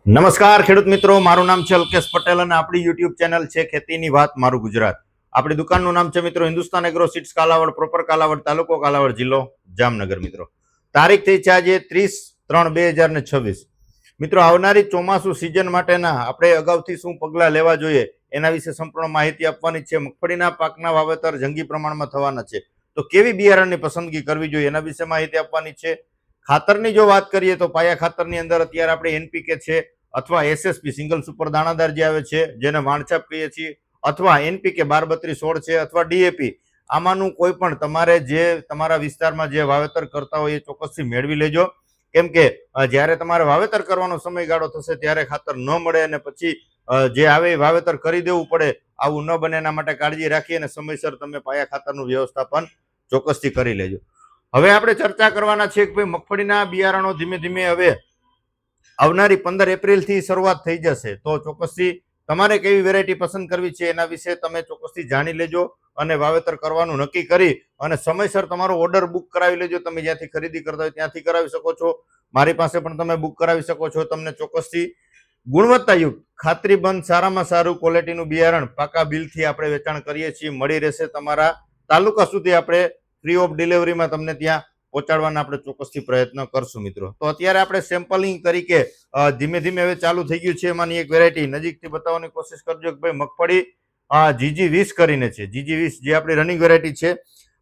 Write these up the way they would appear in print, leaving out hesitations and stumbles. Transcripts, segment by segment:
નમસ્કાર ખેડૂત મિત્રો, મારું નામ છે અલ્કેશ પટેલ અને આપણી યુટ્યુબ ચેનલ છે ખેતીની વાત મારું ગુજરાત. આપણી દુકાનનું નામ છે મિત્રો Hindustan agro seeds Kalavad, proper Kalavad, તાલુકો કાલાવડ, જિલ્લો જામનગર. મિત્રો તારીખ થઈ છે આજે 30/3/2026. મિત્રો આવનારી ચોમાસુ સિઝન માટેના આપણે અગાઉથી શું પગલાં લેવા જોઈએ એના વિશે સંપૂર્ણ માહિતી આપવાની છે. મગફળીના પાકના વાવેતર જંગી પ્રમાણમાં થવાના છે, તો કેવી બિયારણની પસંદગી કરવી જોઈએ એના વિશે માહિતી આપવાની છે. ખાતરની જો વાત કરીએ તો પાયા ખાતરની અંદર અત્યારે આપણે એનપીકે છે અથવા એસએસપી સિંગલ સુપર દાણાદાર જે આવે છે જેને વાણછાપ કહીએ છીએ, અથવા એનપીકે 12-32-16 છે, અથવા ડીએપી, આમાંનું કોઈ પણ તમારે જે તમારા વિસ્તારમાં જે વાવેતર કરતા હોય એ ચોક્કસથી મેળવી લેજો. કેમ કે જ્યારે તમારે વાવેતર કરવાનો સમયગાળો થશે ત્યારે ખાતર ન મળે અને પછી જે આવે એ વાવેતર કરી દેવું પડે, આવું ન બને એના માટે કાળજી રાખી અને સમયસર તમે પાયા ખાતરનું વ્યવસ્થાપન ચોક્કસથી કરી લેજો. હવે આપણે ચર્ચા કરવાના છે કે ભાઈ મગફળીના બિયારણો ધીમે ધીમે હવે આવનારી 15 એપ્રિલથી શરૂઆત થઈ જશે, તો ચોક્કસથી તમારે કેવી વેરાયટી પસંદ કરવી છે એના વિશે તમે ચોક્કસથી જાણી લેજો અને વાવેતર કરવાનું નક્કી કરી અને સમયસર તમારો ઓર્ડર બુક કરાવી લેજો. તમે જ્યાંથી ખરીદી કરતા હોય ત્યાંથી કરાવી શકો છો, મારી પાસે પણ તમે બુક કરાવી શકો છો. તમને ચોક્કસથી ગુણવત્તાયુક્ત ખાતરીબંધ સારામાં સારું ક્વોલિટીનું બિયારણ પાકા બિલથી આપણે વેચાણ કરીએ છીએ, મળી રહેશે તમારા તાલુકા સુધી. આપણે ફ્રી ઓફ ડિલિવરીમાં તમને ત્યાં પહોંચાડવાના આપણે ચોક્કસથી પ્રયત્ન કરશું. મિત્રો તો અત્યારે આપણે સેમ્પલિંગ તરીકે ધીમે ધીમે હવે ચાલુ થઈ ગયું છે, એમાંની એક વેરાયટી નજીકથી બતાવવાની કોશિશ કરજો કે ભાઈ મગફળી GG20 કરીને છે. GG20 જે આપણી રનિંગ વેરાયટી છે,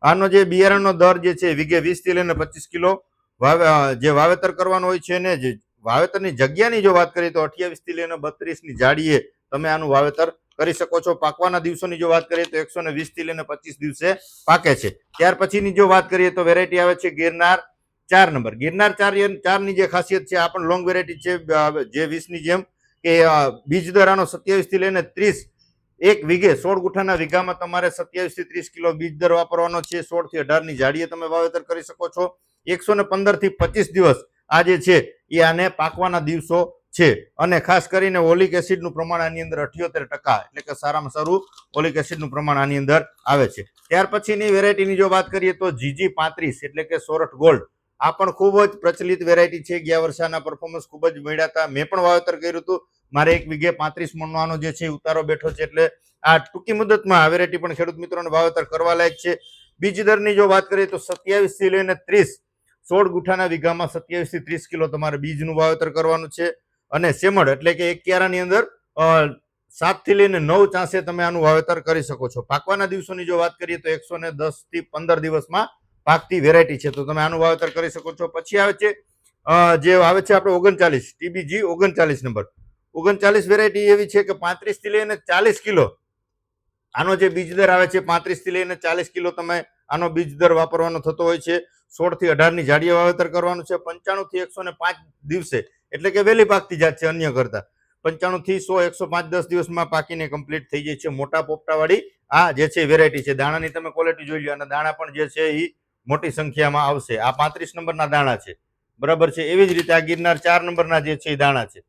આનો જે બિયારણનો દર જે છે વીઘે 20 થી લઈને 25 કિલો જે વાવેતર કરવાનું હોય છે, ને જે વાવેતરની જગ્યાની જો વાત કરીએ તો 28 થી લઈને 32ની જાડીએ તમે આનું વાવેતર કરી શકો છો. પાકવાના દિવસોની જો વાત કરીએ તો 120 થી લઈને 25 દિવસે પાકે છે. ત્યાર પછીની જો વાત કરીએ તો વેરાયટી આવે છે ગિરનાર 4 નંબર. ગિરનાર 4 ની જે ખાસિયત છે, આ પણ લોંગ વેરાયટી છે, જે 20 ની જેમ કે બીજ દર આનો 27 થી લઈને 30, એક વીઘે 16 ગુઠાના વીઘામાં તમારે 27 થી 30 કિલો બીજ દર વાપરવાનો છે. 16 થી 18ની જાડીએ તમે વાવેતર કરી શકો છો. 115 થી 25 દિવસ આ જે છે એ આને પાકવાના દિવસો છે, અને ખાસ કરીને ઓલિક એસિડનું પ્રમાણ આની અંદર 78%, એટલે કે સારામાં સારું ઓલિક એસિડનું પ્રમાણ આની અંદર આવે છે. ત્યાર પછીની વેરાયટીની જો વાત કરીએ તો GG35 એટલે કે સોરઠ ગોલ્ડ. આ પણ ખૂબ જ પ્રચલિત વેરાયટી છે. ગયા વર્ષે આના પરફોર્મન્સ ખૂબ જ મળ્યા હતા. મેં પણ વાવેતર કર્યું હતું. મારે એક વીઘે 35 મણનો આનો જે છે ઉતારો બેઠો છે, એટલે આ ટૂંકી મુદતમાં આ વેરાયટી પણ ખેડૂત મિત્રોને વાવેતર કરવા લાયક છે. બીજ દરની જો વાત કરીએ તો 27 થી લઈને 30, 16 ગુઠાના વીઘામાં 27 થી 30 કિલો તમારે બીજનું વાવેતર કરવાનું છે. અને સેમડ એટલે કે એક ક્યારાની અંદર 7 થી લઈને 9 ચાંસે તમે આનું વાવેતર કરી શકો છો. પાકવાના દિવસોની જો વાત કરીએ તો 110 થી 15 દિવસમાં પાકતી વેરાયટી છે, તો તમે આનું વાવેતર કરી શકો છો. પછી આવે છે જે આવે છે આપણે 39 TBG 39 નંબર. 39 વેરાયટી એવી છે કે 35 થી લઈને 40 કિલો આનો જે બીજ દર આવે છે, 35 થી લઈને 40 કિલો તમે આનો બીજ દર વાપરવાનો થતો હોય છે. 16 થી 18ની જાડીએ વાવેતર કરવાનું છે. 95 થી 105 દિવસે એટલે કે વહેલી પાકતી જાત છે અન્ય કરતા. 95 થી 100, 105, 10 દિવસમાં પાકીને કમ્પ્લીટ થઈ જાય છે. મોટા પોપટાવાળી આ જે છે વેરાયટી છે. દાણાની તમે ક્વોલિટી જોઈ લો, અને દાણા પણ જે છે એ મોટી સંખ્યામાં આવશે. આ 35 નંબરના દાણા છે, બરાબર છે. એવી જ રીતે આ ગિરનાર 4 નંબરના જે છે એ દાણા છે.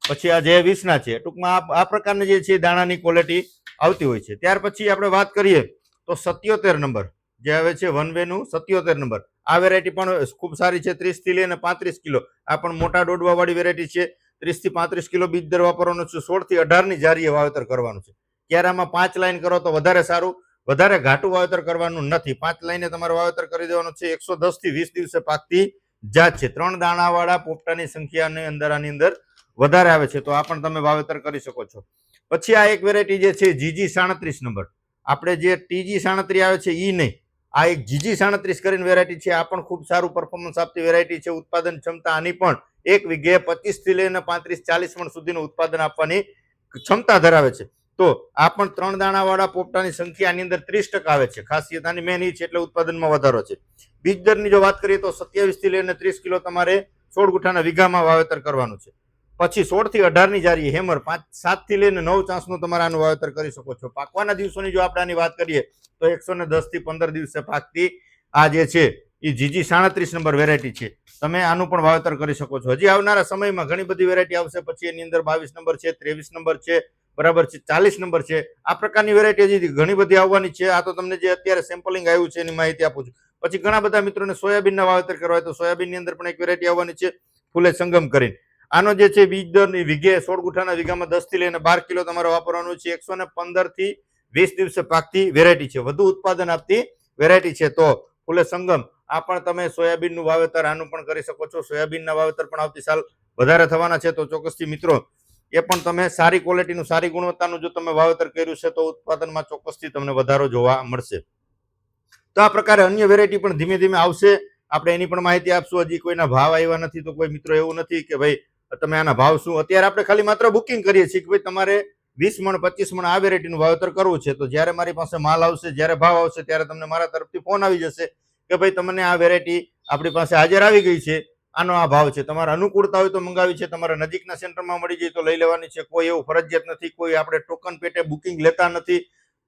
પછી આ જે 20ના છે. ટૂંકમાં આ પ્રકારની જે છે દાણાની ક્વોલિટી આવતી હોય છે. ત્યાર પછી આપણે વાત કરીએ તો 77 નંબર જે આવે છે વન વેનું 77 નંબર. આ વેરાયટી પણ ખૂબ સારી છે. 30 થી લઈને 35 કિલો આ પણ મોટા ડોડવા વાળી વેરાયટી છે. 30 થી 35 કિલો બીજ દર વાપરવાનો છે. 16 થી 18ની જારીએ વાવેતર કરવાનું છે. ક્યારામાં 5 લાઈન કરો તો વધારે સારું, વધારે ઘાટું વાવેતર કરવાનું નથી. 5 લાઈને તમારે વાવેતર કરી દેવાનું છે. 110 થી 20 દિવસે પાકતી જાત છે. 3 દાણાવાળા પોપટાની સંખ્યાની અંદર આની અંદર વધારે આવે છે, તો આ પણ તમે વાવેતર કરી શકો છો. પછી આ એક વેરાયટી જે છે GG37 નંબર. આપણે જે TG37 આવે છે એ નહીં, આ એક GG37 કરીને વેરાયટી છે. આ પણ ખૂબ સારું પરફોર્મન્સ આપતી વેરાયટી છે. ઉત્પાદન ક્ષમતા આની પણ એક વીઘે 25 થી લઈને 35-40 મણ સુધીનું ઉત્પાદન આપવાની ક્ષમતા ધરાવે છે. તો આ પણ 3 દાણાવાળા પોપટાની સંખ્યા આની અંદર 30% આવે છે. ખાસિયત આની મેન એ છે, એટલે ઉત્પાદનમાં વધારો છે. બીજ દરની જો વાત કરીએ તો 27 થી લઈને 30 કિલો તમારે 16 ગુઠાના વીઘામાં વાવેતર કરવાનું છે. પછી 16 થી 18ની જારી હેમર 7 થી લઈને 9 ચાંસનું તમારે આનું વાવેતર કરી શકો છો. પાકવાના દિવસોની જો આપણે આની વાત કરીએ તો 110 થી 15 દિવસે પાકતી આ જે છે એ GG37 નંબર વેરાયટી છે. તમે આનું પણ વાવેતર કરી શકો છો. હજી આવનારા સમયમાં ઘણી બધી વેરાયટી આવશે. પછી એની અંદર 22 નંબર છે, 23 નંબર છે, બરાબર છે, 40 નંબર છે. આ પ્રકારની વેરાયટી હજી ઘણી બધી આવવાની છે. આ તો તમને જે અત્યારે સેમ્પલિંગ આવ્યું છે એની માહિતી આપું છું. પછી ઘણા બધા મિત્રોને સોયાબીનના વાવેતર કરવા હોય તો સોયાબીનની અંદર પણ એક વેરાયટી આવવાની છે, ફૂલે સંગમ કરીને. આનો જે છે બીજ દર વીઘે 16 ગુઠાના વીઘામાં 10 થી લઈને 12 કિલો તમારે વાપરવાનું છે. 115 થી 20 દિવસે પાકતી વેરાયટી છે, વધુ ઉત્પાદન આપતી વેરાયટી છે. તો ફૂલે સંગમ આ પણ તમે સોયાબીનનું વાવેતર આનું પણ કરી શકો છો. સોયાબીનના વાવેતર પણ આવતી સાલ વધારે થવાના છે, તો ચોક્કસથી મિત્રો એ પણ તમે સારી ક્વોલિટીનું સારી ગુણવત્તાનું જો તમે વાવેતર કર્યું છે તો ઉત્પાદનમાં ચોક્કસથી તમને વધારો જોવા મળશે. તો આ પ્રકારે અન્ય વેરાયટી પણ ધીમે ધીમે આવશે, આપણે એની પણ માહિતી આપશું. હજી કોઈના ભાવ આવ્યા નથી, તો કોઈ મિત્રો એવું નથી કે ભાઈ તમે આના ભાવ શું, અત્યારે આપણે ખાલી માત્ર બુકિંગ કરીએ છીએ કે ભાઈ તમારે 20 મણ 25 મણ આ વેરાયટીનું વાવેતર કરવું છે. તો જ્યારે મારી પાસે માલ આવશે, જ્યારે ભાવ આવશે, ત્યારે તમને મારા તરફથી ફોન આવી જશે કે ભાઈ તમને આ વેરાયટી આપણી પાસે હાજર આવી ગઈ છે, આનો આ ભાવ છે, તમારે અનુકૂળતા હોય તો મંગાવી છે, તમારા નજીકના સેન્ટરમાં મળી જાય તો લઈ લેવાની છે. કોઈ એવું ફરજિયાત નથી, કોઈ આપણે ટોકન પેટે બુકિંગ લેતા નથી.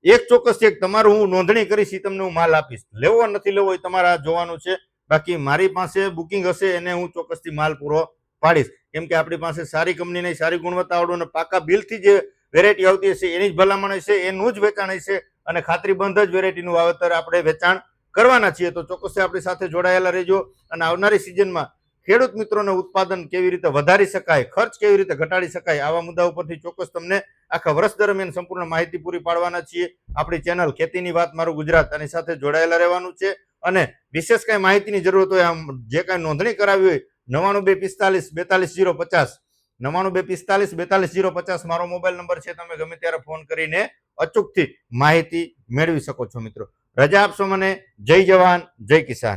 એક ચોક્કસ એક તમારું હું નોંધણી કરીશ, તમને હું માલ આપીશ. લેવો નથી લેવો એ તમારા જોવાનું છે. બાકી મારી પાસે બુકિંગ હશે એને હું ચોક્કસથી માલ પૂરો પાડીશ, કેમ કે આપણી પાસે સારી કંપનીની સારી ગુણવત્તાવાળું અને પાકા બિલથી જે વેરાયટી આવતી હશે એની જ ભલામણ હશે, એનું જ વેચાણ હશે અને ખાતરીબંધ જ વેરાયટીનું વાવેતર આપણે વેચાણ કરવાના છીએ. તો ચોક્કસ આપણી સાથે જોડાયેલા રહેજો અને આવનારી સિઝનમાં ખેડૂત મિત્રોને ઉત્પાદન કેવી રીતે વધારી શકાય, ખર્ચ કેવી રીતે ઘટાડી શકાય, આવા મુદ્દા ઉપરથી ચોક્કસ તમને આખા વર્ષ દરમિયાન સંપૂર્ણ માહિતી પૂરી પાડવાના છીએ. આપણી ચેનલ ખેતીની વાત મારું ગુજરાત આની સાથે જોડાયેલા રહેવાનું છે. અને વિશેષ કઈ માહિતીની જરૂરત હોય, જે કઈ નોંધણી કરાવી હોય, 9925452050 9925452050 મારો મોબાઈલ નંબર છે. તમે ગમે ત્યારે ફોન કરીને અચૂકથી માહિતી મેળવી શકો છો. મિત્રો રજા આપશો મને. જય જવાન જય કિસાન.